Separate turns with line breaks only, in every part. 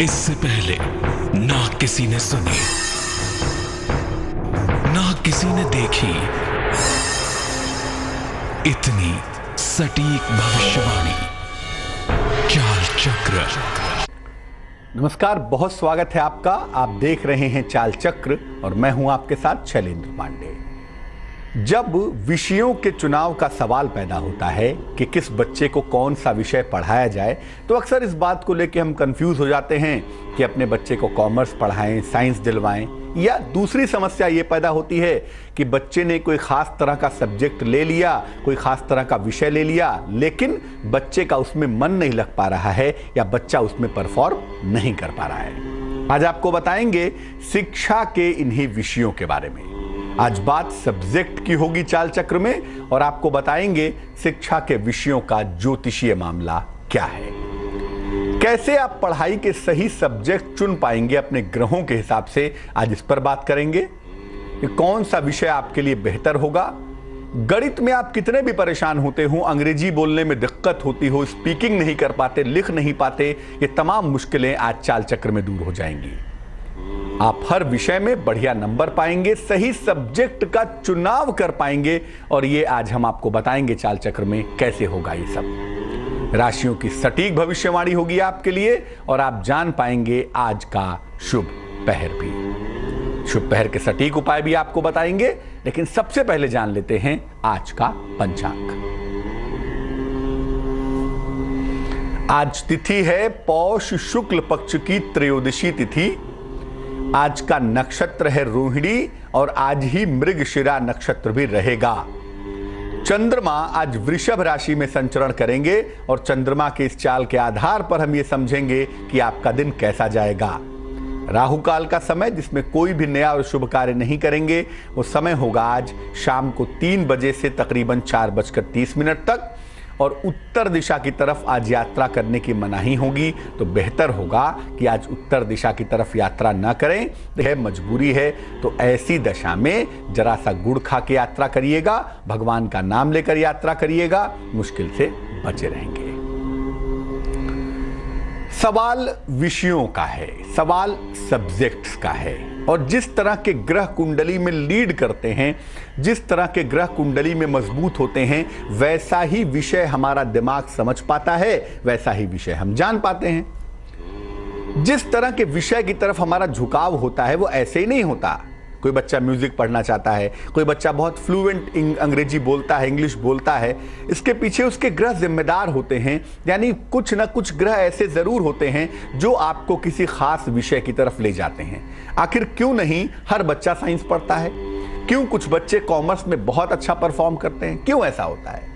इससे पहले ना किसी ने सुनी, ना किसी ने देखी इतनी सटीक भविष्यवाणी। चाल चक्र।
नमस्कार, बहुत स्वागत है आपका। आप देख रहे हैं चाल चक्र और मैं हूं आपके साथ शैलेंद्र पांडे। जब विषयों के चुनाव का सवाल पैदा होता है कि किस बच्चे को कौन सा विषय पढ़ाया जाए, तो अक्सर इस बात को लेकर हम कंफ्यूज हो जाते हैं कि अपने बच्चे को कॉमर्स पढ़ाएं, साइंस दिलवाएं, या दूसरी समस्या ये पैदा होती है कि बच्चे ने कोई खास तरह का सब्जेक्ट ले लिया, कोई खास तरह का विषय ले लिया, लेकिन बच्चे का उसमें मन नहीं लग पा रहा है या बच्चा उसमें परफॉर्म नहीं कर पा रहा है। आज आपको बताएंगे शिक्षा के इन्हीं विषयों के बारे में। आज बात सब्जेक्ट की होगी चाल चक्र में, और आपको बताएंगे शिक्षा के विषयों का ज्योतिषीय मामला क्या है। कैसे आप पढ़ाई के सही सब्जेक्ट चुन पाएंगे अपने ग्रहों के हिसाब से, आज इस पर बात करेंगे कि कौन सा विषय आपके लिए बेहतर होगा। गणित में आप कितने भी परेशान होते हो, अंग्रेजी बोलने में दिक्कत होती हो, स्पीकिंग नहीं कर पाते, लिख नहीं पाते, ये तमाम मुश्किलें आज चाल चक्र में दूर हो जाएंगी। आप हर विषय में बढ़िया नंबर पाएंगे, सही सब्जेक्ट का चुनाव कर पाएंगे, और ये आज हम आपको बताएंगे चाल चक्र में कैसे होगा ये सब। राशियों की सटीक भविष्यवाणी होगी आपके लिए, और आप जान पाएंगे आज का शुभ पहर भी। शुभ पहर के सटीक उपाय भी आपको बताएंगे, लेकिन सबसे पहले जान लेते हैं आज का पंचांग। आज तिथि है पौष शुक्ल पक्ष की त्रयोदशी तिथि। आज का नक्षत्र है रोहिणी, और आज ही मृगशिरा नक्षत्र भी रहेगा। चंद्रमा आज वृषभ राशि में संचरण करेंगे, और चंद्रमा के इस चाल के आधार पर हम ये समझेंगे कि आपका दिन कैसा जाएगा। राहु काल का समय, जिसमें कोई भी नया और शुभ कार्य नहीं करेंगे, वो समय होगा आज शाम को 3 बजे से तकरीबन 4:30 तक, और उत्तर दिशा की तरफ आज यात्रा करने की मनाही होगी। तो बेहतर होगा कि आज उत्तर दिशा की तरफ यात्रा ना करें। यह मजबूरी है, तो ऐसी दशा में जरा सा गुड़ खा के यात्रा करिएगा, भगवान का नाम लेकर यात्रा करिएगा, मुश्किल से बचे रहेंगे। सवाल विषयों का है, सवाल सब्जेक्ट्स का है, और जिस तरह के ग्रह कुंडली में लीड करते हैं, जिस तरह के ग्रह कुंडली में मजबूत होते हैं, वैसा ही विषय हमारा दिमाग समझ पाता है, वैसा ही विषय हम जान पाते हैं। जिस तरह के विषय की तरफ हमारा झुकाव होता है वो ऐसे ही नहीं होता। कोई बच्चा म्यूजिक पढ़ना चाहता है, कोई बच्चा बहुत फ्लुएंट अंग्रेजी बोलता है, इंग्लिश बोलता है, इसके पीछे उसके ग्रह जिम्मेदार होते हैं। यानी कुछ ना कुछ ग्रह ऐसे जरूर होते हैं जो आपको किसी खास विषय की तरफ ले जाते हैं। आखिर क्यों नहीं हर बच्चा साइंस पढ़ता है? क्यों कुछ बच्चे कॉमर्स में बहुत अच्छा परफॉर्म करते हैं? क्यों ऐसा होता है?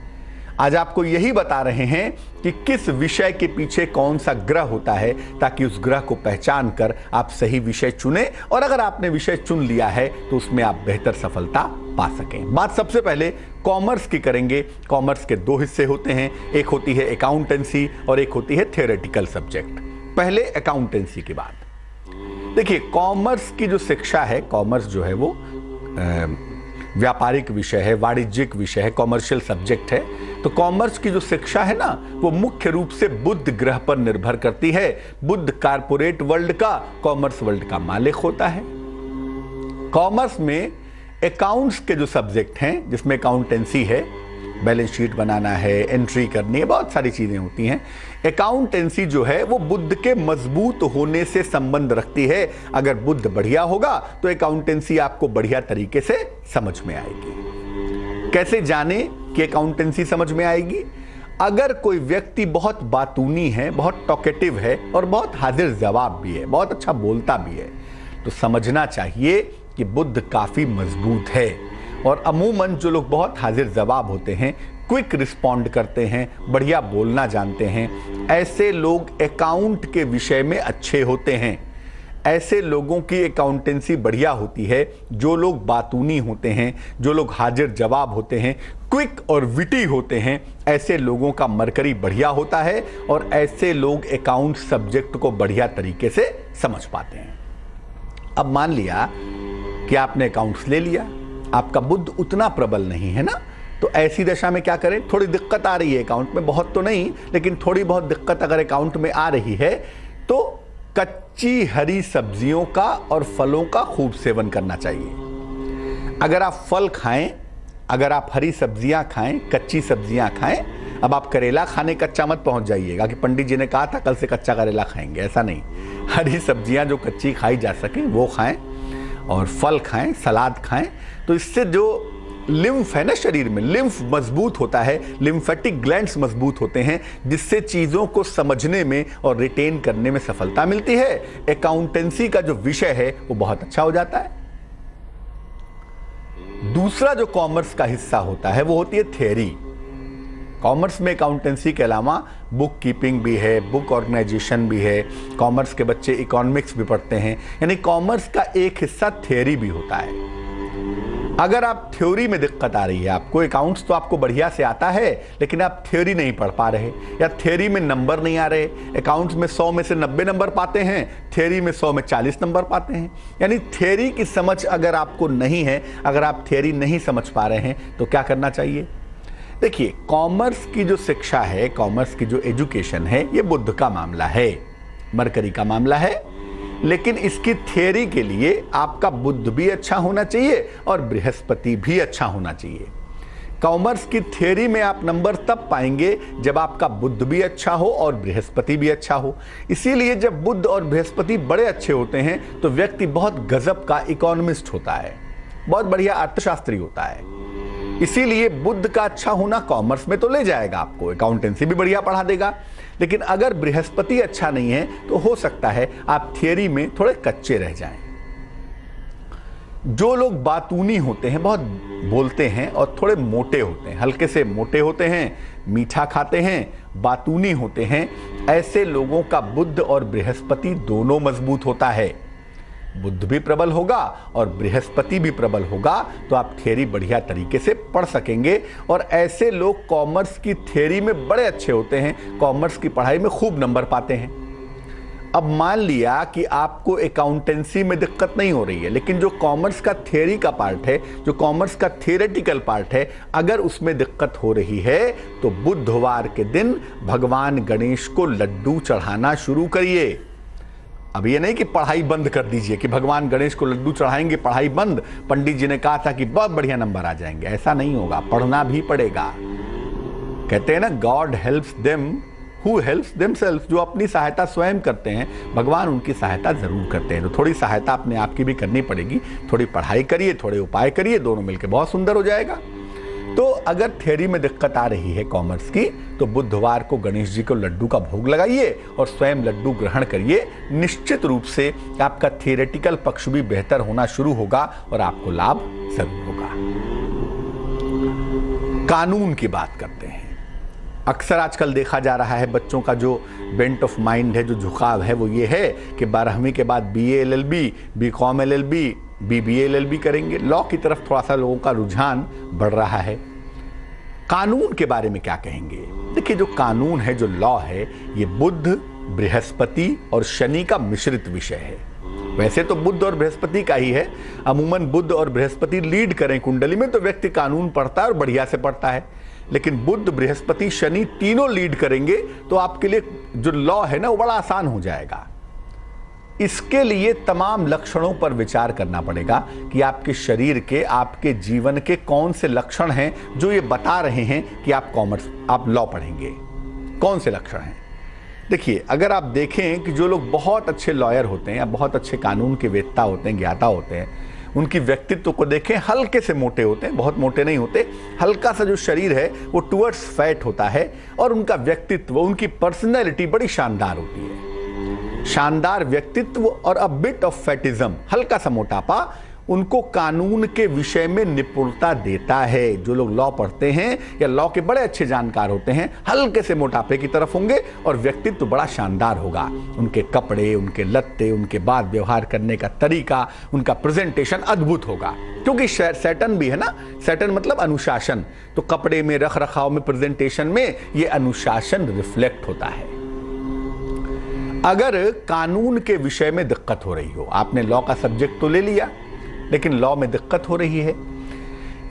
आज आपको यही बता रहे हैं कि किस विषय के पीछे कौन सा ग्रह होता है, ताकि उस ग्रह को पहचान कर आप सही विषय चुने, और अगर आपने विषय चुन लिया है तो उसमें आप बेहतर सफलता पा सकें। बात सबसे पहले कॉमर्स की करेंगे। कॉमर्स के 2 हिस्से होते हैं, एक होती है अकाउंटेंसी और एक होती है थियोरेटिकल सब्जेक्ट। पहले अकाउंटेंसी की बात देखिए। कॉमर्स की जो शिक्षा है, कॉमर्स जो है वो व्यापारिक विषय है, वाणिज्यिक विषय है, कॉमर्शियल सब्जेक्ट है। तो कॉमर्स की जो शिक्षा है ना, वो मुख्य रूप से बुध ग्रह पर निर्भर करती है। बुध कारपोरेट वर्ल्ड का, कॉमर्स वर्ल्ड का मालिक होता है। कॉमर्स में अकाउंट्स के जो सब्जेक्ट हैं, जिसमें अकाउंटेंसी है, बैलेंस शीट बनाना है, एंट्री करनी है, बहुत सारी चीजें होती हैं। अकाउंटेंसी जो है वो बुध के मजबूत होने से संबंध रखती है। अगर बुध बढ़िया होगा तो अकाउंटेंसी आपको बढ़िया तरीके से समझ में आएगी। कैसे जाने कि अकाउंटेंसी समझ में आएगी? अगर कोई व्यक्ति बहुत बातूनी है, बहुत टॉकेटिव है, और बहुत हाजिर जवाब भी है, बहुत अच्छा बोलता भी है, तो समझना चाहिए कि बुध काफी मजबूत है। और अमूमन जो लोग बहुत हाजिर जवाब होते हैं, क्विक रिस्पॉन्ड करते हैं, बढ़िया बोलना जानते हैं, ऐसे लोग अकाउंट के विषय में अच्छे होते हैं। ऐसे लोगों की अकाउंटेंसी बढ़िया होती है। जो लोग बातूनी होते हैं, जो लोग हाजिर जवाब होते हैं, क्विक और विटी होते हैं, ऐसे लोगों का मरकरी बढ़िया होता है, और ऐसे लोग अकाउंट सब्जेक्ट को बढ़िया तरीके से समझ पाते हैं। अब मान लिया कि आपने अकाउंट्स ले लिया, आपका बुध उतना प्रबल नहीं है ना, तो ऐसी दशा में क्या करें? थोड़ी दिक्कत आ रही है अकाउंट में, बहुत तो नहीं, लेकिन थोड़ी बहुत दिक्कत अगर अकाउंट में आ रही है, तो कच्ची हरी सब्जियों का और फलों का खूब सेवन करना चाहिए। अगर आप फल खाएं, अगर आप हरी सब्जियां खाएं, कच्ची सब्जियां खाएं, अब आप करेला खाने कच्चा मत पहुंच जाइएगा कि पंडित जी ने कहा था कल से कच्चा करेला खाएंगे, ऐसा नहीं। हरी सब्जियां जो कच्ची खाई जा सके वो खाएं और फल खाएं, सलाद खाएं। तो इससे जो लिम्फ है ना शरीर में, लिम्फ मजबूत होता है, लिम्फेटिक ग्लैंड्स मजबूत होते हैं, जिससे चीजों को समझने में और रिटेन करने में सफलता मिलती है। अकाउंटेंसी का जो विषय है वो बहुत अच्छा हो जाता है। दूसरा जो कॉमर्स का हिस्सा होता है वो होती है थ्योरी। कॉमर्स में अकाउंटेंसी के अलावा बुक कीपिंग भी है, बुक ऑर्गेनाइजेशन भी है, कॉमर्स के बच्चे इकोनॉमिक्स भी पढ़ते हैं, यानी कॉमर्स का एक हिस्सा थ्योरी भी होता है। अगर आप थ्योरी में दिक्कत आ रही है, आपको अकाउंट्स तो आपको बढ़िया से आता है लेकिन आप थ्योरी नहीं पढ़ पा रहे, या थ्योरी में नंबर नहीं आ रहे, अकाउंट्स में 100 में से 90 नंबर पाते हैं, थ्योरी में 100 में 40 नंबर पाते हैं, यानी थ्योरी की समझ अगर आपको नहीं है, अगर आप थ्योरी नहीं समझ पा रहे हैं तो क्या करना चाहिए? देखिए, कॉमर्स की जो शिक्षा है, कॉमर्स की जो एजुकेशन है, ये बुद्ध का मामला है, मरकरी का मामला है, लेकिन इसकी थ्योरी के लिए आपका बुद्ध भी अच्छा होना चाहिए और बृहस्पति भी अच्छा होना चाहिए। कॉमर्स की थ्योरी में आप नंबर तब पाएंगे जब आपका बुद्ध भी अच्छा हो और बृहस्पति भी अच्छा हो। इसीलिए जब बुद्ध और बृहस्पति बड़े अच्छे होते हैं तो व्यक्ति बहुत गजब का इकोनॉमिस्ट होता है, बहुत बढ़िया अर्थशास्त्री होता है। इसीलिए बुद्ध का अच्छा होना कॉमर्स में तो ले जाएगा आपको, अकाउंटेंसी भी बढ़िया पढ़ा देगा, लेकिन अगर बृहस्पति अच्छा नहीं है तो हो सकता है आप थियरी में थोड़े कच्चे रह जाएं। जो लोग बातूनी होते हैं, बहुत बोलते हैं और थोड़े मोटे होते हैं, हल्के से मोटे होते हैं, मीठा खाते हैं, बातूनी होते हैं, ऐसे लोगों का बुध और बृहस्पति दोनों मजबूत होता है। बुध भी प्रबल होगा और बृहस्पति भी प्रबल होगा तो आप थ्योरी बढ़िया तरीके से पढ़ सकेंगे। और ऐसे लोग कॉमर्स की थ्योरी में बड़े अच्छे होते हैं, कॉमर्स की पढ़ाई में खूब नंबर पाते हैं। अब मान लिया कि आपको अकाउंटेंसी में दिक्कत नहीं हो रही है, लेकिन जो कॉमर्स का थ्योरी का पार्ट है, जो कॉमर्स का थियोरेटिकल पार्ट है, अगर उसमें दिक्कत हो रही है तो बुधवार के दिन भगवान गणेश को लड्डू चढ़ाना शुरू करिए। अब ये नहीं कि पढ़ाई बंद कर दीजिए कि भगवान गणेश को लड्डू चढ़ाएंगे, पढ़ाई बंद, पंडित जी ने कहा था कि बहुत बढ़िया नंबर आ जाएंगे, ऐसा नहीं होगा, पढ़ना भी पड़ेगा। कहते हैं ना, God helps them who helps themselves, जो अपनी सहायता स्वयं करते हैं भगवान उनकी सहायता जरूर करते हैं। तो थोड़ी सहायता अपने आप की भी करनी पड़ेगी, थोड़ी पढ़ाई करिए, थोड़े उपाय करिए, दोनों मिलकर बहुत सुंदर हो जाएगा। तो अगर थ्योरी में दिक्कत आ रही है कॉमर्स की तो बुधवार को गणेश जी को लड्डू का भोग लगाइए और स्वयं लड्डू ग्रहण करिए। निश्चित रूप से आपका थियोरेटिकल पक्ष भी बेहतर होना शुरू होगा और आपको लाभ जरूर होगा। कानून की बात करते हैं। अक्सर आजकल देखा जा रहा है बच्चों का जो बेंट ऑफ माइंड है, जो झुकाव है, वो ये है कि 12वीं के बाद BA LLB, BCom LLB, BBA LLB करेंगे। लॉ की तरफ थोड़ा सा लोगों का रुझान बढ़ रहा है। कानून के बारे में क्या कहेंगे? देखिए, जो कानून है, जो लॉ है, ये बुध, बृहस्पति और शनि का मिश्रित विषय है। वैसे तो बुध और बृहस्पति का ही है, अमूमन बुध और बृहस्पति लीड करें कुंडली में तो व्यक्ति कानून पढ़ता है और बढ़िया से पढ़ता है, लेकिन बुध, बृहस्पति, शनि तीनों लीड करेंगे तो आपके लिए जो लॉ है ना वो बड़ा आसान हो जाएगा। इसके लिए तमाम लक्षणों पर विचार करना पड़ेगा कि आपके शरीर के, आपके जीवन के कौन से लक्षण हैं जो ये बता रहे हैं कि आप लॉ पढ़ेंगे। कौन से लक्षण हैं? देखिए, अगर आप देखें कि जो लोग बहुत अच्छे लॉयर होते हैं या बहुत अच्छे कानून के वेत्ता होते हैं, ज्ञाता होते हैं, उनकी व्यक्तित्व को देखें, हल्के से मोटे होते हैं, बहुत मोटे नहीं होते, हल्का सा जो शरीर है वो टुवर्ड्स फैट होता है और उनका व्यक्तित्व, उनकी पर्सनैलिटी बड़ी शानदार होती है। शानदार व्यक्तित्व और अ बिट ऑफ फैटिज्म, हल्का सा मोटापा, उनको कानून के विषय में निपुणता देता है। जो लोग लॉ पढ़ते हैं या लॉ के बड़े अच्छे जानकार होते हैं, हल्के से मोटापे की तरफ होंगे और व्यक्तित्व बड़ा शानदार होगा। उनके कपड़े, उनके लत्ते, उनके बात व्यवहार करने का तरीका, उनका प्रेजेंटेशन अद्भुत होगा, क्योंकि सैटर्न भी है ना, सैटर्न मतलब अनुशासन, तो कपड़े में, रख रखाव में, प्रेजेंटेशन में ये अनुशासन रिफ्लेक्ट होता है। अगर कानून के विषय में दिक्कत हो रही हो, आपने लॉ का सब्जेक्ट तो ले लिया लेकिन लॉ में दिक्कत हो रही है,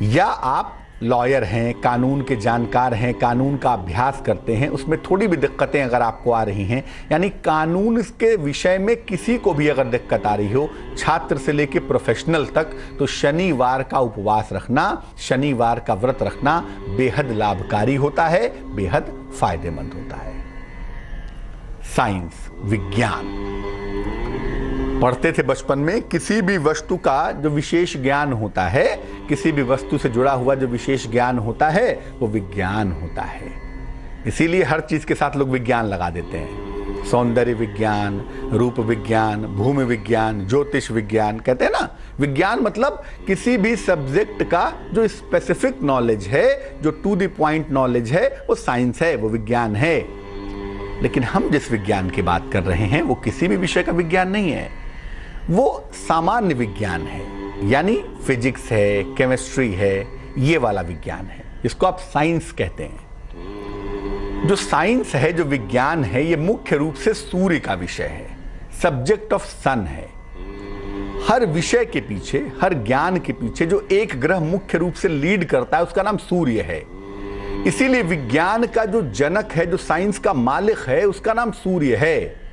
या आप लॉयर हैं, कानून के जानकार हैं, कानून का अभ्यास करते हैं, उसमें थोड़ी भी दिक्कतें अगर आपको आ रही हैं, यानी कानून के विषय में किसी को भी अगर दिक्कत आ रही हो, छात्र से लेकर प्रोफेशनल तक, तो शनिवार का उपवास रखना, शनिवार का व्रत रखना बेहद लाभकारी होता है, बेहद फायदेमंद होता है। साइंस, विज्ञान पढ़ते थे बचपन में, किसी भी वस्तु का जो विशेष ज्ञान होता है, किसी भी वस्तु से जुड़ा हुआ जो विशेष ज्ञान होता है वो विज्ञान होता है। इसीलिए हर चीज के साथ लोग विज्ञान लगा देते हैं। सौंदर्य विज्ञान, रूप विज्ञान, भूमि विज्ञान, ज्योतिष विज्ञान, कहते हैं ना। विज्ञान मतलब किसी भी सब्जेक्ट का जो स्पेसिफिक नॉलेज है, जो टू द पॉइंट नॉलेज है, वो साइंस है, वो विज्ञान है। लेकिन हम जिस विज्ञान की बात कर रहे हैं वो किसी भी विषय का विज्ञान नहीं है, वो सामान्य विज्ञान है, यानी फिजिक्स है, केमिस्ट्री है, ये वाला विज्ञान है, इसको आप साइंस कहते हैं। जो साइंस है, जो विज्ञान है, ये मुख्य रूप से सूर्य का विषय है, सब्जेक्ट ऑफ सन है। हर विषय के पीछे, हर ज्ञान के पीछे जो एक ग्रह मुख्य रूप से लीड करता है उसका नाम सूर्य है। इसीलिए विज्ञान का जो जनक है, जो साइंस का मालिक है, उसका नाम सूर्य है।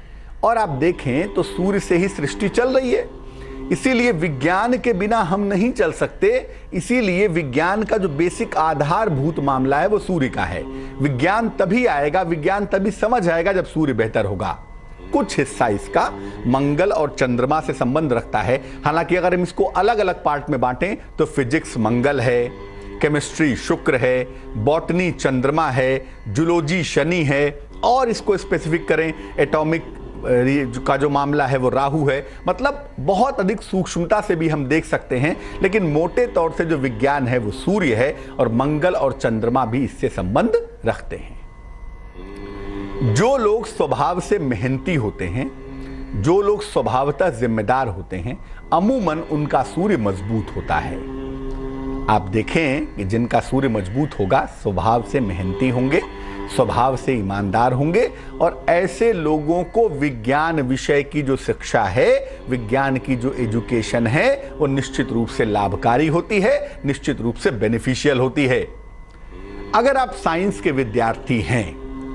और आप देखें तो सूर्य से ही सृष्टि चल रही है, इसीलिए विज्ञान के बिना हम नहीं चल सकते। इसीलिए विज्ञान का जो बेसिक आधारभूत मामला है वो सूर्य का है। विज्ञान तभी आएगा, विज्ञान तभी समझ आएगा जब सूर्य बेहतर होगा। कुछ हिस्सा इसका मंगल और चंद्रमा से संबंध रखता है। हालांकि अगर हम इसको अलग अलग पार्ट में बांटें तो फिजिक्स मंगल है, केमिस्ट्री शुक्र है, बॉटनी चंद्रमा है, जूलॉजी शनि है, और इसको स्पेसिफिक करें एटॉमिक का जो मामला है वो राहु है। मतलब बहुत अधिक सूक्ष्मता से भी हम देख सकते हैं, लेकिन मोटे तौर से जो विज्ञान है वो सूर्य है, और मंगल और चंद्रमा भी इससे संबंध रखते हैं। जो लोग स्वभाव से मेहनती होते हैं, जो लोग स्वभावतः जिम्मेदार होते हैं, अमूमन उनका सूर्य मजबूत होता है। आप देखें कि जिनका सूर्य मजबूत होगा स्वभाव से मेहनती होंगे, स्वभाव से ईमानदार होंगे, और ऐसे लोगों को विज्ञान विषय की जो शिक्षा है, विज्ञान की जो एजुकेशन है, वो निश्चित रूप से लाभकारी होती है, निश्चित रूप से बेनिफिशियल होती है। अगर आप साइंस के विद्यार्थी हैं,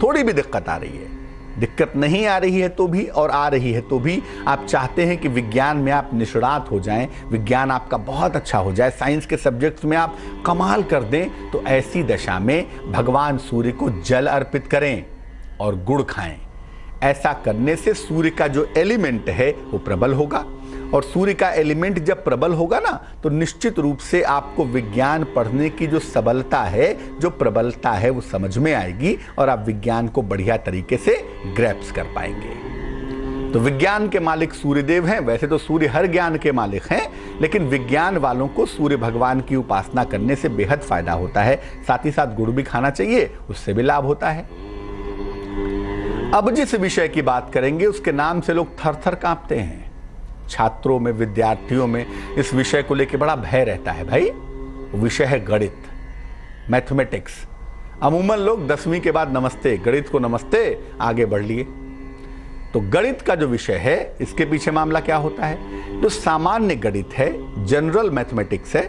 थोड़ी भी दिक्कत आ रही है, दिक्कत नहीं आ रही है तो भी, और आ रही है तो भी, आप चाहते हैं कि विज्ञान में आप निष्णात हो जाएं, विज्ञान आपका बहुत अच्छा हो जाए, साइंस के सब्जेक्ट्स में आप कमाल कर दें, तो ऐसी दशा में भगवान सूर्य को जल अर्पित करें और गुड़ खाएं। ऐसा करने से सूर्य का जो एलिमेंट है वो प्रबल होगा, और सूर्य का एलिमेंट जब प्रबल होगा ना, तो निश्चित रूप से आपको विज्ञान पढ़ने की जो सबलता है, जो प्रबलता है, वो समझ में आएगी, और आप विज्ञान को बढ़िया तरीके से ग्रैप्स कर पाएंगे। तो विज्ञान के मालिक सूर्यदेव हैं। वैसे तो सूर्य हर ज्ञान के मालिक हैं, लेकिन विज्ञान वालों को सूर्य भगवान की उपासना करने से बेहद फायदा होता है। साथ ही साथ गुड़ भी खाना चाहिए, उससे भी लाभ होता है। अब जिस विषय की बात करेंगे उसके नाम से लोग थर थर कांपते हैं। छात्रों में, विद्यार्थियों में इस विषय को लेकर बड़ा भय रहता है। भाई, विषय है गणित, मैथमेटिक्स। अमूमन लोग 10वीं के बाद नमस्ते, गणित को नमस्ते, आगे बढ़ लिए। तो गणित का जो विषय है, इसके पीछे मामला क्या होता है? जो सामान्य गणित है, जनरल मैथमेटिक्स है,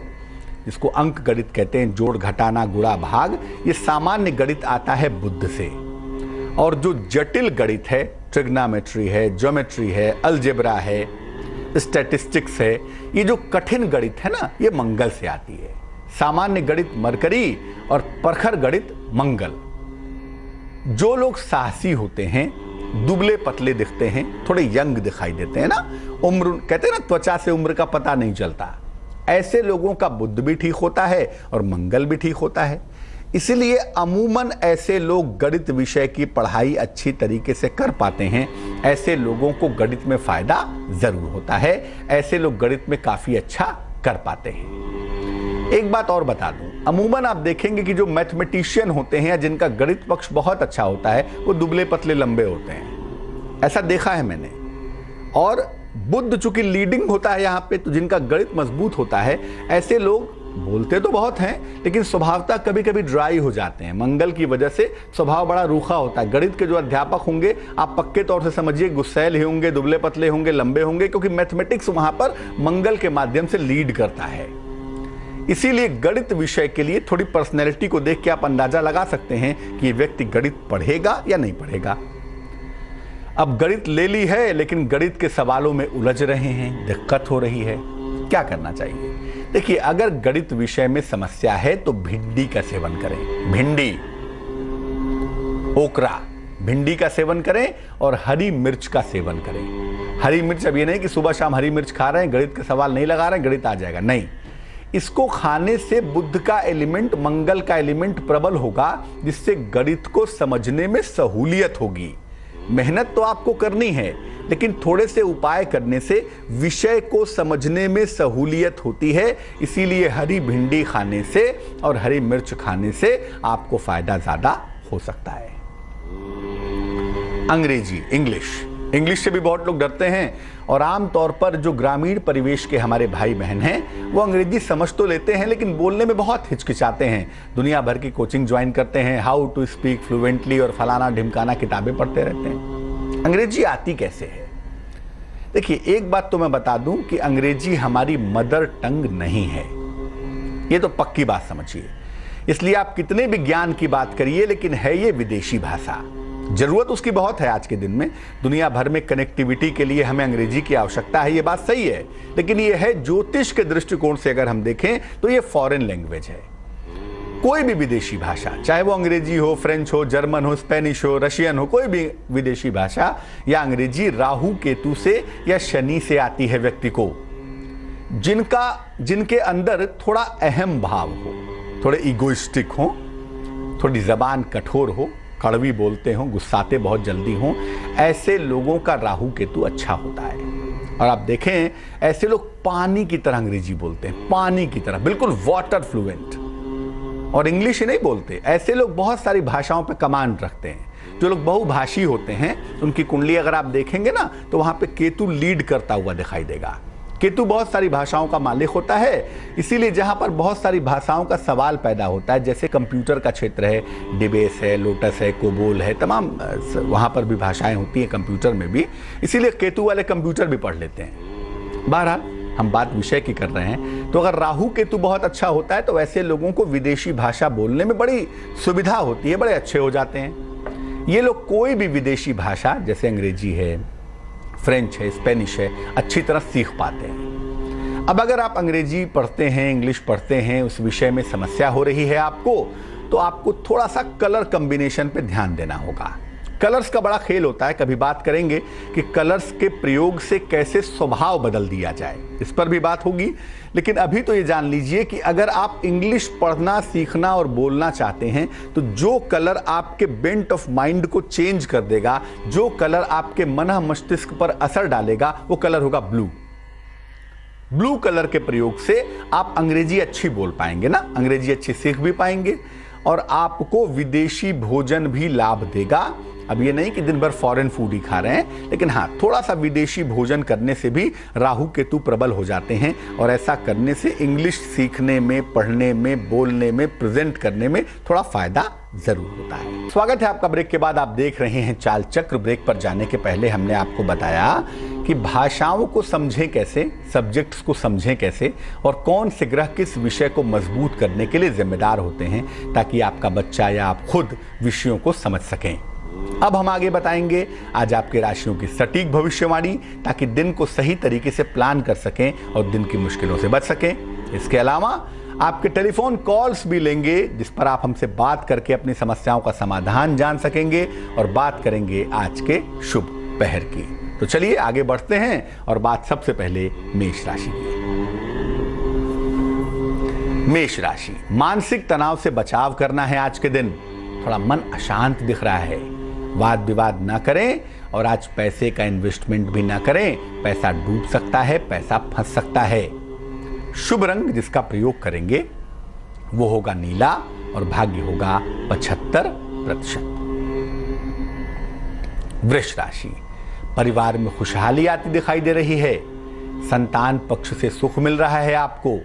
जिसको अंक गणित कहते हैं, जोड़ घटाना गुणा भाग, ये सामान्य गणित आता है बुद्ध से। और जो जटिल गणित है, ट्रिग्नोमेट्री है, ज्योमेट्री है, अलजेब्रा है, स्टैटिस्टिक्स है, ये जो कठिन गणित है ना, ये मंगल से आती है। सामान्य गणित मरकरी और प्रखर गणित मंगल। जो लोग साहसी होते हैं, दुबले पतले दिखते हैं, थोड़े यंग दिखाई देते हैं ना, उम्र, कहते हैं ना त्वचा से उम्र का पता नहीं चलता, ऐसे लोगों का बुद्ध भी ठीक होता है और मंगल भी ठीक होता है। इसलिए अमूमन ऐसे लोग गणित विषय की पढ़ाई अच्छी तरीके से कर पाते हैं। ऐसे लोगों को गणित में फायदा जरूर होता है, ऐसे लोग गणित में काफी अच्छा कर पाते हैं। एक बात और बता दूं, अमूमन आप देखेंगे कि जो मैथमेटिशियन होते हैं या जिनका गणित पक्ष बहुत अच्छा होता है, वो दुबले पतले लंबे होते हैं, ऐसा देखा है मैंने। और बुद्ध चूंकि लीडिंग होता है यहाँ पे, तो जिनका गणित मजबूत होता है, ऐसे लोग बोलते तो बहुत हैं, लेकिन स्वभावतः कभी कभी ड्राई हो जाते हैं। मंगल की वजह से स्वभाव बड़ा रूखा होता है। गणित के जो अध्यापक होंगे, आप पक्के तौर से समझिए, गुस्सैल ही होंगे, दुबले पतले होंगे, लंबे होंगे, क्योंकि मैथमेटिक्स वहां पर मंगल के माध्यम से लीड करता है। इसीलिए गणित विषय के लिए थोड़ी पर्सनैलिटी को देख के आप अंदाजा लगा सकते हैं कि ये व्यक्ति गणित पढ़ेगा या नहीं पढ़ेगा। अब गणित ले ली है लेकिन गणित के सवालों में उलझ रहे हैं, दिक्कत हो रही है, क्या करना चाहिए? देखिए, अगर गणित विषय में समस्या है तो भिंडी का सेवन करें। भिंडी, ओकरा, भिंडी का सेवन करें और हरी मिर्च का सेवन करें। हरी मिर्च, अब ये नहीं कि सुबह शाम हरी मिर्च खा रहे हैं, गणित के सवाल नहीं लगा रहे हैं, गणित आ जाएगा, नहीं। इसको खाने से बुध का एलिमेंट, मंगल का एलिमेंट प्रबल होगा, जिससे गणित को समझने में सहूलियत होगी। मेहनत तो आपको करनी है, लेकिन थोड़े से उपाय करने से विषय को समझने में सहूलियत होती है। इसीलिए हरी भिंडी खाने से और हरी मिर्च खाने से आपको फायदा ज्यादा हो सकता है। अंग्रेजी, इंग्लिश से भी बहुत लोग डरते हैं और आमतौर पर जो ग्रामीण परिवेश के हमारे भाई बहन हैं वो अंग्रेजी समझ तो लेते हैं लेकिन बोलने में बहुत हिचकिचाते हैं। दुनिया भर की कोचिंग ज्वाइन करते हैं, हाउ टू स्पीक फ्लुएंटली और फलाना ढिमकाना किताबें पढ़ते रहते हैं। अंग्रेजी आती कैसे है? देखिए, एक बात तो मैं बता दूं कि अंग्रेजी हमारी मदर टंग नहीं है, ये तो पक्की बात समझिए। इसलिए आप कितने भी ज्ञान की बात करिए, लेकिन है ये विदेशी भाषा। जरूरत उसकी बहुत है आज के दिन में। दुनिया भर में कनेक्टिविटी के लिए हमें अंग्रेजी की आवश्यकता है, ये बात सही है, लेकिन ये है ज्योतिष के दृष्टिकोण से अगर हम देखें तो ये फॉरेन लैंग्वेज है। कोई भी विदेशी भाषा, चाहे वो अंग्रेजी हो, फ्रेंच हो, जर्मन हो, स्पेनिश हो, रशियन हो, कोई भी विदेशी भाषा या अंग्रेजी राहु केतु से या शनि से आती है व्यक्ति को, जिनके अंदर थोड़ा अहम भाव हो, थोड़े ईगोइस्टिक हो, थोड़ी जबान कठोर हो, कड़वी बोलते हो, गुस्साते बहुत जल्दी हो, ऐसे लोगों का राहु केतु अच्छा होता है। और आप देखें, ऐसे लोग पानी की तरह अंग्रेजी बोलते हैं, पानी की तरह, बिल्कुल वाटर फ्लुएंट, और इंग्लिश ही नहीं बोलते। ऐसे लोग बहुत सारी भाषाओं पे कमांड रखते हैं। जो लोग बहुभाषी होते हैं, उनकी कुंडली अगर आप देखेंगे ना तो वहां पे केतु लीड करता हुआ दिखाई देगा। केतु बहुत सारी भाषाओं का मालिक होता है, इसीलिए जहां पर बहुत सारी भाषाओं का सवाल पैदा होता है, जैसे कंप्यूटर का क्षेत्र है, डिबेस है, लोटस है, कोबोल है, तमाम वहां पर भी भाषाएं होती हैं कंप्यूटर में भी, इसीलिए केतु वाले कंप्यूटर भी पढ़ लेते हैं। बहरहाल, हम बात विषय की कर रहे हैं, तो अगर राहु केतु बहुत अच्छा होता है तो ऐसे लोगों को विदेशी भाषा बोलने में बड़ी सुविधा होती है, बड़े अच्छे हो जाते हैं। ये लोग कोई भी विदेशी भाषा, जैसे अंग्रेजी है, फ्रेंच है, स्पेनिश है, अच्छी तरह सीख पाते हैं। अब अगर आप अंग्रेजी पढ़ते हैं, इंग्लिश पढ़ते हैं, उस विषय में समस्या हो रही है आपको, तो आपको थोड़ा सा कलर कॉम्बिनेशन पे ध्यान देना होगा। कलर्स का बड़ा खेल होता है, कभी बात करेंगे कि कलर्स के प्रयोग से कैसे स्वभाव बदल दिया जाए, इस पर भी बात होगी। लेकिन अभी तो ये जान लीजिए कि अगर आप इंग्लिश पढ़ना, सीखना और बोलना चाहते हैं तो जो कलर आपके बेंट ऑफ माइंड को चेंज कर देगा, जो कलर आपके मन मस्तिष्क पर असर डालेगा, वो कलर होगा ब्लू। ब्लू कलर के प्रयोग से आप अंग्रेजी अच्छी बोल पाएंगे ना, अंग्रेजी अच्छी सीख भी पाएंगे और आपको विदेशी भोजन भी लाभ देगा। अब ये नहीं कि दिन भर फॉरेन फूड ही खा रहे हैं, लेकिन हाँ, थोड़ा सा विदेशी भोजन करने से भी राहु केतु प्रबल हो जाते हैं और ऐसा करने से इंग्लिश सीखने में, पढ़ने में, बोलने में, प्रेजेंट करने में थोड़ा फायदा जरूर होता है। स्वागत है आपका ब्रेक के बाद। आप देख रहे हैं चाल चक्र। ब्रेक पर जाने के पहले हमने आपको बताया कि भाषाओं को समझें कैसे, सब्जेक्ट्स को समझें कैसे और कौन से ग्रह किस विषय को मजबूत करने के लिए जिम्मेदार होते हैं, ताकि आपका बच्चा या आप खुद विषयों को समझ सकें। अब हम आगे बताएंगे आज आपके राशियों की सटीक भविष्यवाणी, ताकि दिन को सही तरीके से प्लान कर सकें और दिन की मुश्किलों से बच सकें। इसके अलावा आपके टेलीफोन कॉल्स भी लेंगे, जिस पर आप हमसे बात करके अपनी समस्याओं का समाधान जान सकेंगे और बात करेंगे आज के शुभ पहर की। तो चलिए आगे बढ़ते हैं और बात सबसे पहले मेष राशि की। मेष राशि, मानसिक तनाव से बचाव करना है आज के दिन। थोड़ा मन अशांत दिख रहा है, वाद विवाद ना करें और आज पैसे का इन्वेस्टमेंट भी ना करें, पैसा डूब सकता है, पैसा फंस सकता है। शुभ रंग जिसका प्रयोग करेंगे वो होगा नीला और भाग्य होगा 75%। वृष राशि, परिवार में खुशहाली आती दिखाई दे रही है, संतान पक्ष से सुख मिल रहा है आपको,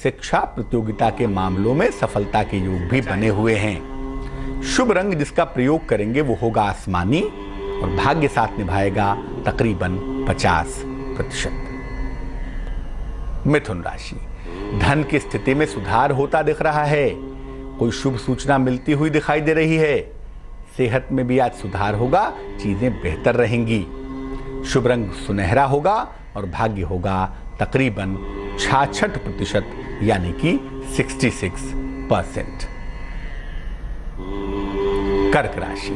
शिक्षा प्रतियोगिता के मामलों में सफलता के योग भी बने हुए हैं। शुभ रंग जिसका प्रयोग करेंगे वो होगा आसमानी और भाग्य साथ निभाएगा तकरीबन 50%। मिथुन राशि, धन की स्थिति में सुधार होता दिख रहा है। कोई शुभ सूचना मिलती हुई दिखाई दे रही है। सेहत में भी आज सुधार होगा, चीजें बेहतर रहेंगी। शुभ रंग सुनहरा होगा और भाग्य होगा तकरीबन 66% यानी कि 66%। कर्क राशि,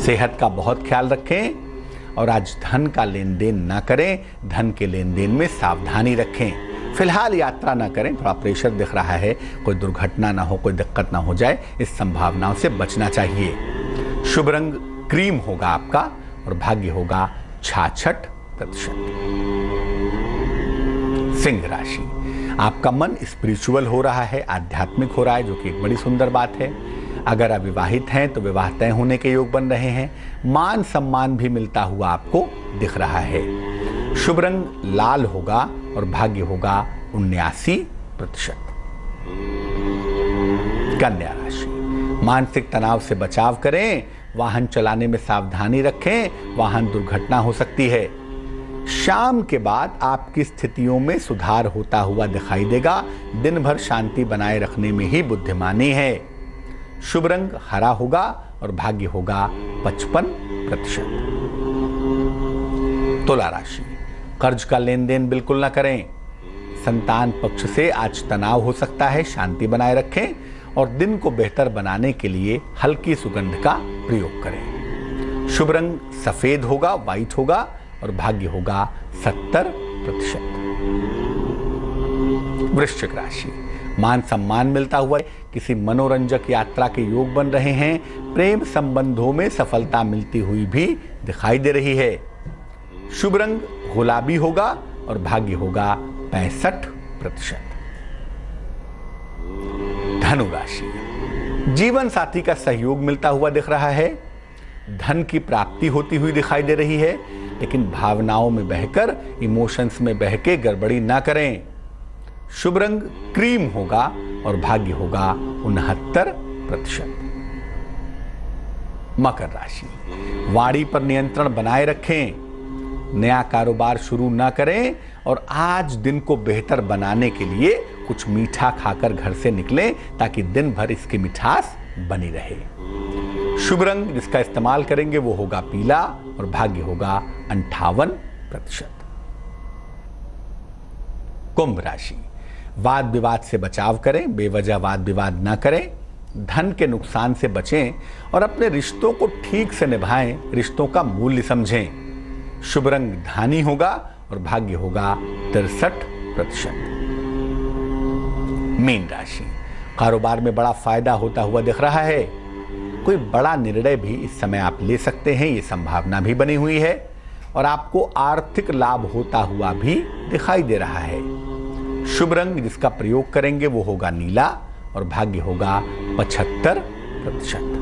सेहत का बहुत ख्याल रखें और आज धन का लेन देन ना करें। धन के लेन देन में सावधानी रखें। फिलहाल यात्रा ना करें, थोड़ा प्रेशर दिख रहा है, कोई दुर्घटना ना हो, कोई दिक्कत ना हो जाए, इस संभावनाओं से बचना चाहिए। शुभ रंग क्रीम होगा आपका और भाग्य होगा 66%। सिंह राशि, आपका मन स्पिरिचुअल हो रहा है, आध्यात्मिक हो रहा है, जो कि एक बड़ी सुंदर बात है। अगर अविवाहित हैं तो विवाह तय होने के योग बन रहे हैं। मान सम्मान भी मिलता हुआ आपको दिख रहा है। शुभ रंग लाल होगा और भाग्य होगा 79%। कन्या राशि, मानसिक तनाव से बचाव करें, वाहन चलाने में सावधानी रखें, वाहन दुर्घटना हो सकती है। शाम के बाद आपकी स्थितियों में सुधार होता हुआ दिखाई देगा। दिन भर शांति बनाए रखने में ही बुद्धिमानी है। शुभ रंग हरा होगा और भाग्य होगा 55%। तुला राशि, कर्ज का लेन देन बिल्कुल ना करें। संतान पक्ष से आज तनाव हो सकता है, शांति बनाए रखें और दिन को बेहतर बनाने के लिए हल्की सुगंध का प्रयोग करें। शुभ रंग सफेद होगा, व्हाइट होगा और भाग्य होगा 70%। वृश्चिक राशि, मान सम्मान मिलता हुआ, किसी मनोरंजक यात्रा के योग बन रहे हैं। प्रेम संबंधों में सफलता मिलती हुई भी दिखाई दे रही है। शुभ रंग गुलाबी होगा और भाग्य होगा 65%। धनु राशि, जीवन साथी का सहयोग मिलता हुआ दिख रहा है। धन की प्राप्ति होती हुई दिखाई दे रही है, लेकिन भावनाओं में बहकर, इमोशंस में बहके गड़बड़ी ना करें। शुभ रंग क्रीम होगा और भाग्य होगा 69%। मकर राशि, वाणी पर नियंत्रण बनाए रखें। नया कारोबार शुरू ना करें और आज दिन को बेहतर बनाने के लिए कुछ मीठा खाकर घर से निकलें, ताकि दिन भर इसकी मिठास बनी रहे। शुभ रंग जिसका इस्तेमाल करेंगे वो होगा पीला और भाग्य होगा 58%। कुंभ राशि, वाद विवाद से बचाव करें, बेवजह वाद विवाद ना करें। धन के नुकसान से बचें और अपने रिश्तों को ठीक से निभाएं, रिश्तों का मूल्य समझें। शुभ रंग धानी होगा और भाग्य होगा 63%। मीन राशि, कारोबार में बड़ा फायदा होता हुआ दिख रहा है। कोई बड़ा निर्णय भी इस समय आप ले सकते हैं, ये संभावना भी बनी हुई है और आपको आर्थिक लाभ होता हुआ भी दिखाई दे रहा है। शुभ रंग जिसका प्रयोग करेंगे वो होगा नीला और भाग्य होगा 75%।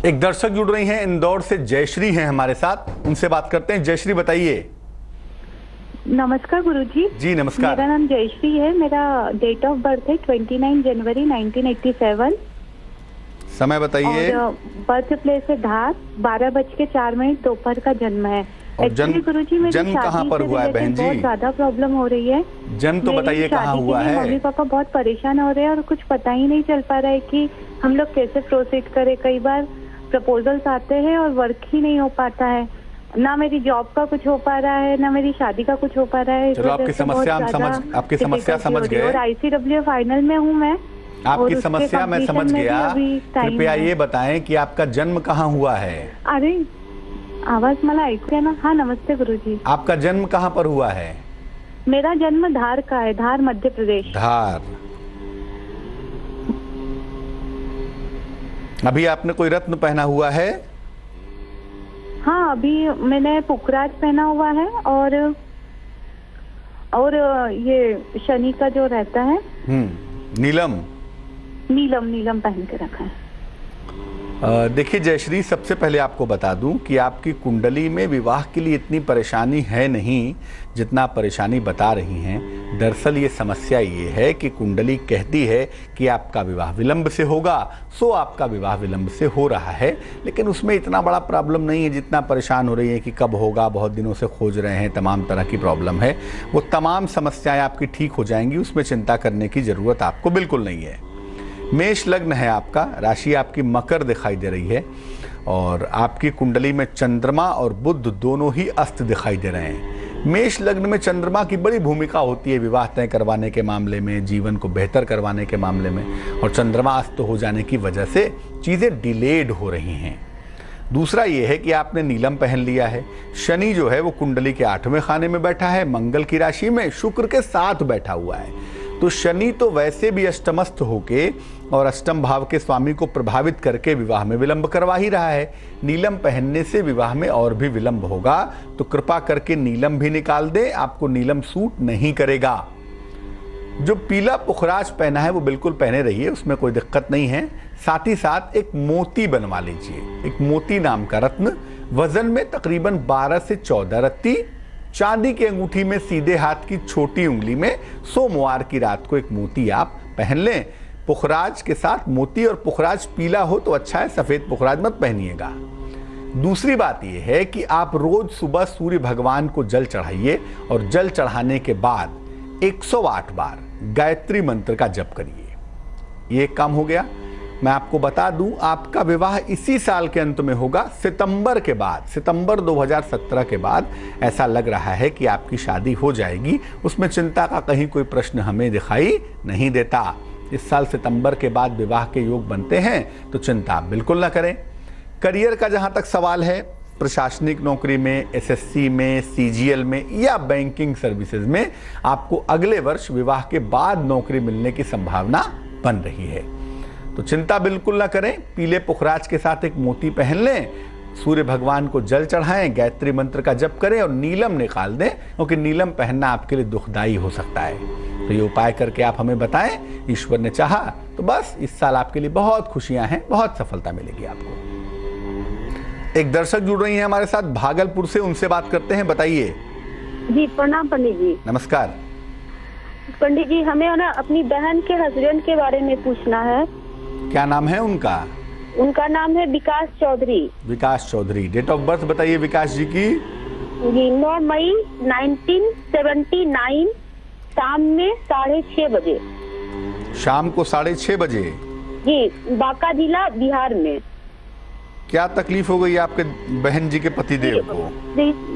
एक दर्शक जुड़ रही हैं इंदौर से, जयश्री हैं हमारे साथ, उनसे बात करते हैं। जयश्री बताइए।
नमस्कार गुरुजी।
जी नमस्कार।
मेरा नाम जयश्री है। मेरा डेट ऑफ बर्थ है 29 जनवरी 1987।
समय बताइए।
और बर्थ प्लेस है धार। 12:04 दोपहर का जन्म है।
एक्चुअली
गुरुजी मेरी
जन्म कहाँ पर हुआ है बहन जी?
बहुत ज्यादा प्रॉब्लम हो रही है।
जन्म तो बताइए कहाँ हुआ है?
मम्मी पापा बहुत परेशान हो रहे हैं और कुछ पता ही नहीं चल पा रहा है कि हम लोग कैसे प्रोसीड करें। कई बार प्रपोजल्स आते हैं और वर्क ही नहीं हो पाता है। ना मेरी जॉब का कुछ हो पा रहा है, ना मेरी शादी का कुछ हो पा रहा है।
चलो आपकी समस्या समझ गए।
और ICW फाइनल में हूँ मैं।
आपकी समस्या मैं समझ गया। कृपया ये बताएं कि आपका जन्म कहाँ हुआ है?
अरे आवाज मला ऐकू है ना? हाँ नमस्ते गुरुजी।
आपका जन्म कहाँ पर हुआ है?
मेरा जन्म धार का है, धार मध्य प्रदेश।
धार। अभी आपने कोई रत्न पहना हुआ है?
हाँ अभी मैंने पुखराज पहना हुआ है और ये शनि का जो रहता है
नीलम
नीलम पहन के रखा है।
देखिए जयश्री, सबसे पहले आपको बता दूं कि आपकी कुंडली में विवाह के लिए इतनी परेशानी है नहीं जितना परेशानी बता रही हैं। दरअसल ये समस्या ये है कि कुंडली कहती है कि आपका विवाह विलंब से होगा, सो आपका विवाह विलंब से हो रहा है, लेकिन उसमें इतना बड़ा प्रॉब्लम नहीं है जितना परेशान हो रही है कि कब होगा, बहुत दिनों से खोज रहे हैं, तमाम तरह की प्रॉब्लम है। वो तमाम समस्याएं आपकी ठीक हो जाएंगी, उसमें चिंता करने की ज़रूरत आपको बिल्कुल नहीं है। मेष लग्न है आपका, राशि आपकी मकर दिखाई दे रही है और आपकी कुंडली में चंद्रमा और बुध दोनों ही अस्त दिखाई दे रहे हैं। मेष लग्न में चंद्रमा की बड़ी भूमिका होती है विवाह तय करवाने के मामले में, जीवन को बेहतर करवाने के मामले में, और चंद्रमा अस्त हो जाने की वजह से चीज़ें डिलेड हो रही हैं। दूसरा ये है कि आपने नीलम पहन लिया है। शनि जो है वो कुंडली के 8वें खाने में बैठा है, मंगल की राशि में शुक्र के साथ बैठा हुआ है। तो शनि तो वैसे भी अष्टमस्थ होके और अष्टम भाव के स्वामी को प्रभावित करके विवाह में विलंब करवा ही रहा है। नीलम पहनने से विवाह में और भी विलंब होगा, तो कृपा करके नीलम भी निकाल दें, आपको नीलम सूट नहीं करेगा। जो पीला पुखराज पहना है वो बिल्कुल पहने रहिए, उसमें कोई दिक्कत नहीं है। साथ ही साथ एक मोती बनवा लीजिए, एक मोती नाम का रत्न, वजन में तकरीबन 12 से 14 रत्ती, चांदी की अंगूठी में सीधे हाथ की छोटी उंगली में सोमवार की रात को एक मोती आप पहन लें। पुखराज के साथ मोती, और पुखराज पीला हो तो अच्छा है, सफेद पुखराज मत पहनिएगा। दूसरी बात यह है कि आप रोज सुबह सूर्य भगवान को जल चढ़ाइए और जल चढ़ाने के बाद 108 बार गायत्री मंत्र का जप करिए। ये काम हो गया। मैं आपको बता दूं, आपका विवाह इसी साल के अंत में होगा, सितंबर के बाद, सितंबर 2017 के बाद ऐसा लग रहा है कि आपकी शादी हो जाएगी। उसमें चिंता का कहीं कोई प्रश्न हमें दिखाई नहीं देता। इस साल सितंबर के बाद विवाह के योग बनते हैं, तो चिंता आप बिल्कुल ना करें। करियर का जहां तक सवाल है, प्रशासनिक नौकरी में, एसएससी में, सीजीएल में या बैंकिंग सर्विसेज में आपको अगले वर्ष विवाह के बाद नौकरी मिलने की संभावना बन रही है। तो चिंता बिल्कुल ना करें। पीले पुखराज के साथ एक मोती पहन लें, सूर्य भगवान को जल चढ़ाएं, गायत्री मंत्र का जप करें और नीलम निकाल दें, क्योंकि नीलम पहनना आपके लिए दुखदाई हो सकता है। तो ये उपाय करके आप हमें बताएं, ईश्वर ने चाहा तो बस इस साल आपके लिए बहुत खुशियां हैं, बहुत सफलता मिलेगी आपको। एक दर्शक जुड़ रही हैं हमारे साथ भागलपुर से, उनसे बात करते हैं। बताइए
जी। प्रणाम पंडित जी।
नमस्कार
पंडित जी, हमें ना अपनी बहन के हस्बैंड के बारे में पूछना है।
क्या नाम है उनका?
उनका नाम है विकास चौधरी।
विकास चौधरी। डेट ऑफ बर्थ बताइए विकास जी की।
जी 9 मई 1979, शाम में 6:30 बजे।
शाम को 6:30 बजे?
जी, बांका जिला, बिहार में।
क्या तकलीफ हो गई आपके बहन जी के पतिदेव को?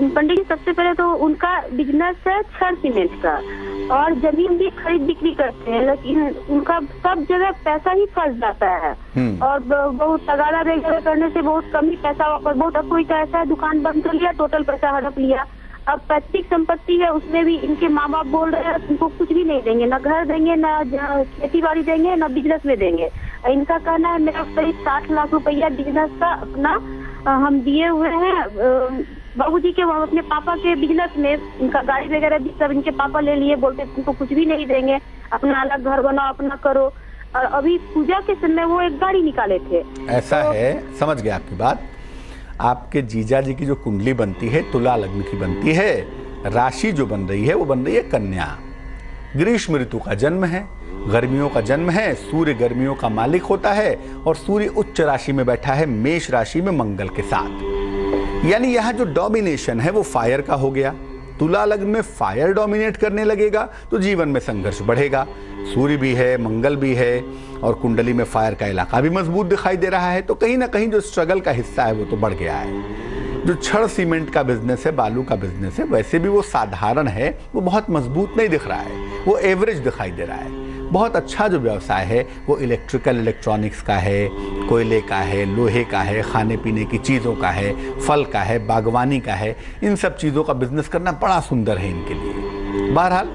पंडित जी, सबसे पहले तो उनका बिजनेस है छड़ सीमेंट का और जमीन भी खरीद बिक्री करते हैं, लेकिन उनका सब जगह पैसा ही फंस जाता है और बहुत तगादा वगैरह करने से बहुत कम ही पैसा वापस, बहुत कोई का ऐसा है दुकान बंद कर लिया, टोटल पैसा हड़प लिया। अब पैतृक संपत्ति है, उसमें भी इनके माँ बाप बोल रहे हैं उनको कुछ भी नहीं देंगे, ना घर देंगे, ना खेती बाड़ी देंगे, ना बिजनेस में देंगे। इनका कहना है मेरा करीब 60 लाख रुपया बिजनेस का अपना हम दिए हुए हैं बाबूजी के, अपने पापा के बिजनेस में। इनका गाड़ी वगैरह भी सब इनके पापा ले लिए, बोलते तुमको कुछ भी नहीं देंगे, अपना अलग घर बनाओ, अपना करो। और अभी पूजा के समय वो एक गाड़ी निकाले थे।
ऐसा है, समझ गया आपकी बात। आपके जीजा जी की जो कुंडली बनती है तुला लग्न की बनती है, राशि जो बन रही है वो बन रही है कन्या। ग्रीष्म ऋतु का जन्म है, गर्मियों का जन्म है, सूर्य गर्मियों का मालिक होता है और सूर्य उच्च राशि में बैठा है, मेष राशि में मंगल के साथ। यानी यहाँ जो डोमिनेशन है वो फायर का हो गया। तुला लग्न में फायर डोमिनेट करने लगेगा तो जीवन में संघर्ष बढ़ेगा। सूर्य भी है, मंगल भी है और कुंडली में फायर का इलाका भी मजबूत दिखाई दे रहा है, तो कहीं ना कहीं जो स्ट्रगल का हिस्सा है वो तो बढ़ गया है। जो छड़ सीमेंट का बिजनेस है, बालू का बिजनेस है, वैसे भी वो साधारण है, वो बहुत मजबूत नहीं दिख रहा है, वो एवरेज दिखाई दे रहा है। बहुत अच्छा जो व्यवसाय है वो इलेक्ट्रिकल इलेक्ट्रॉनिक्स का है, कोयले का है, लोहे का है, खाने पीने की चीज़ों का है, फल का है, बागवानी का है। इन सब चीज़ों का बिजनेस करना बड़ा सुंदर है इनके लिए। बहरहाल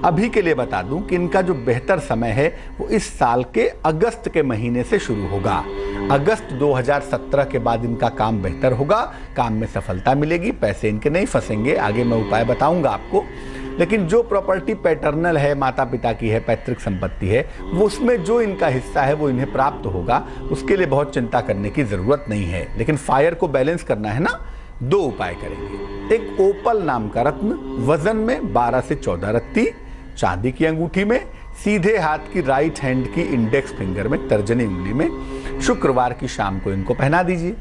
अभी के लिए बता दूं कि इनका जो बेहतर समय है वो इस साल के अगस्त के महीने से शुरू होगा। अगस्त 2017 के बाद इनका काम बेहतर होगा, काम में सफलता मिलेगी, पैसे इनके नहीं फंसेंगे। आगे मैं उपाय बताऊंगा आपको। लेकिन जो प्रॉपर्टी पैटर्नल है, माता पिता की है, पैतृक संपत्ति है, वो उसमें जो इनका हिस्सा है वो इन्हें प्राप्त होगा, उसके लिए बहुत चिंता करने की जरूरत नहीं है। लेकिन फायर को बैलेंस करना है ना, 2 उपाय करेंगे। एक ओपल नाम का रत्न, वजन में 12 से 14 रत्ती, चांदी की अंगूठी में, सीधे हाथ की राइट हैंड की इंडेक्स फिंगर में, तर्जनी उंगली में शुक्रवार की शाम को इनको पहना दीजिए।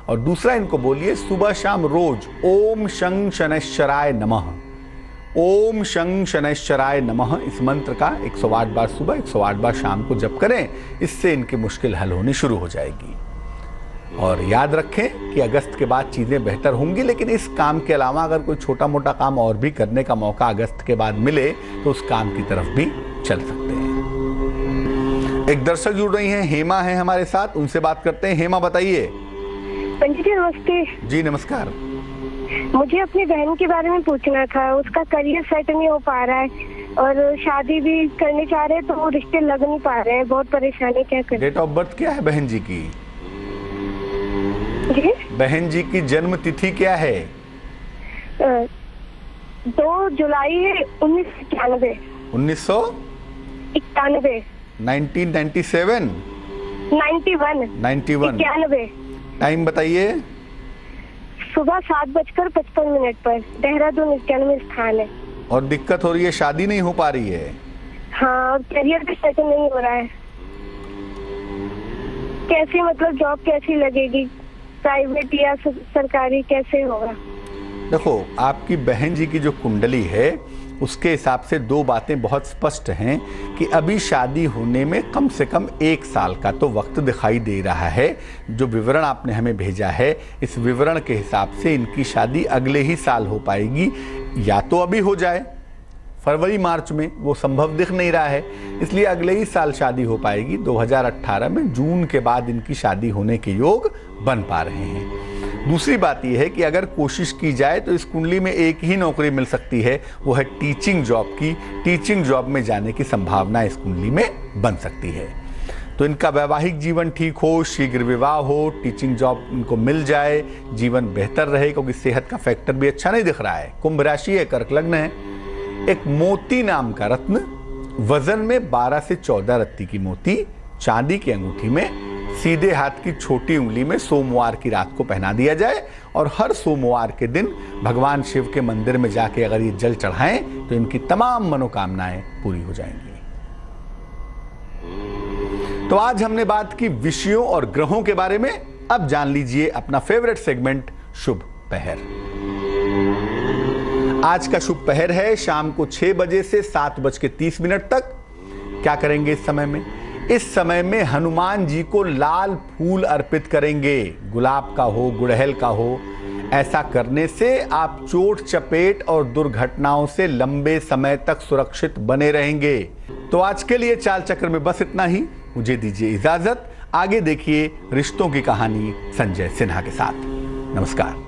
और दूसरा इनको बोलिए सुबह शाम रोज ओम शं शनैश्चराय नमः, ओम शं शनैश्चराय नमः इस मंत्र का 108 बार सुबह 108 बार शाम को जप करें। इससे इनकी मुश्किल हल होनी शुरू हो जाएगी। और याद रखें कि अगस्त के बाद चीजें बेहतर होंगी, लेकिन इस काम के अलावा अगर कोई छोटा मोटा काम और भी करने का मौका अगस्त के बाद मिले तो उस काम की तरफ भी चल सकते हैं। एक दर्शक जुड़ रही हैं, हेमा है हमारे साथ, उनसे बात करते हैं। हेमा बताइए।
पंडित जी नमस्ते।
जी नमस्कार।
मुझे अपनी बहन के बारे में पूछना था। उसका करियर सेट नहीं हो पा रहा है और शादी भी करने चाह रहे हैं तो वो रिश्ते लग नहीं पा रहे हैं, बहुत परेशानी। क्या करें?
डेट ऑफ बर्थ क्या है बहन जी की?
जी?
बहन जी की जन्म तिथि क्या है?
2 जुलाई 1991।
1991?
1997? 91।
टाइम बताइए।
सुबह 7:55 पर, देहरादून 91 स्थान है।
और दिक्कत हो रही है, शादी नहीं हो पा रही है?
हाँ, और करियर भी सेट नहीं हो रहा है। कैसे, मतलब जॉब कैसी लगेगी, प्राइवेट या सरकारी, कैसे होगा?
देखो, आपकी बहन जी की जो कुंडली है उसके हिसाब से 2 बातें बहुत स्पष्ट हैं कि अभी शादी होने में कम से कम 1 साल का तो वक्त दिखाई दे रहा है। जो विवरण आपने हमें भेजा है, इस विवरण के हिसाब से इनकी शादी अगले ही साल हो पाएगी, या तो अभी हो जाए फरवरी मार्च में, वो संभव दिख नहीं रहा है, इसलिए अगले ही साल शादी हो पाएगी। 2018 में जून के बाद इनकी शादी होने के योग बन पा रहे हैं। दूसरी बात यह है कि अगर कोशिश की जाए तो इस कुंडली में एक ही नौकरी मिल सकती है, वो है टीचिंग जॉब की। टीचिंग जॉब में जाने की संभावना इस कुंडली में बन सकती है। तो इनका वैवाहिक जीवन ठीक हो, शीघ्र विवाह हो, टीचिंग जॉब इनको मिल जाए, जीवन बेहतर रहे, क्योंकि सेहत का फैक्टर भी अच्छा नहीं दिख रहा है। कुंभ राशि है, कर्क लग्न है। एक मोती नाम का रत्न, वजन में 12 से 14 रत्ती की मोती, चांदी की अंगूठी में, सीधे हाथ की छोटी उंगली में सोमवार की रात को पहना दिया जाए। और हर सोमवार के दिन भगवान शिव के मंदिर में जाके अगर ये जल चढ़ाएं तो इनकी तमाम मनोकामनाएं पूरी हो जाएंगी। तो आज हमने बात की विषयों और ग्रहों के बारे में। अब जान लीजिए अपना फेवरेट सेगमेंट, शुभ पहर। आज का शुभ पहर है शाम को 6 बजे से 7:30 तक। क्या करेंगे इस समय में? इस समय में हनुमान जी को लाल फूल अर्पित करेंगे, गुलाब का हो, गुड़हल का हो। ऐसा करने से आप चोट चपेट और दुर्घटनाओं से लंबे समय तक सुरक्षित बने रहेंगे। तो आज के लिए चाल चक्र में बस इतना ही। मुझे दीजिए इजाजत। आगे देखिए रिश्तों की कहानी संजय सिन्हा के साथ। नमस्कार।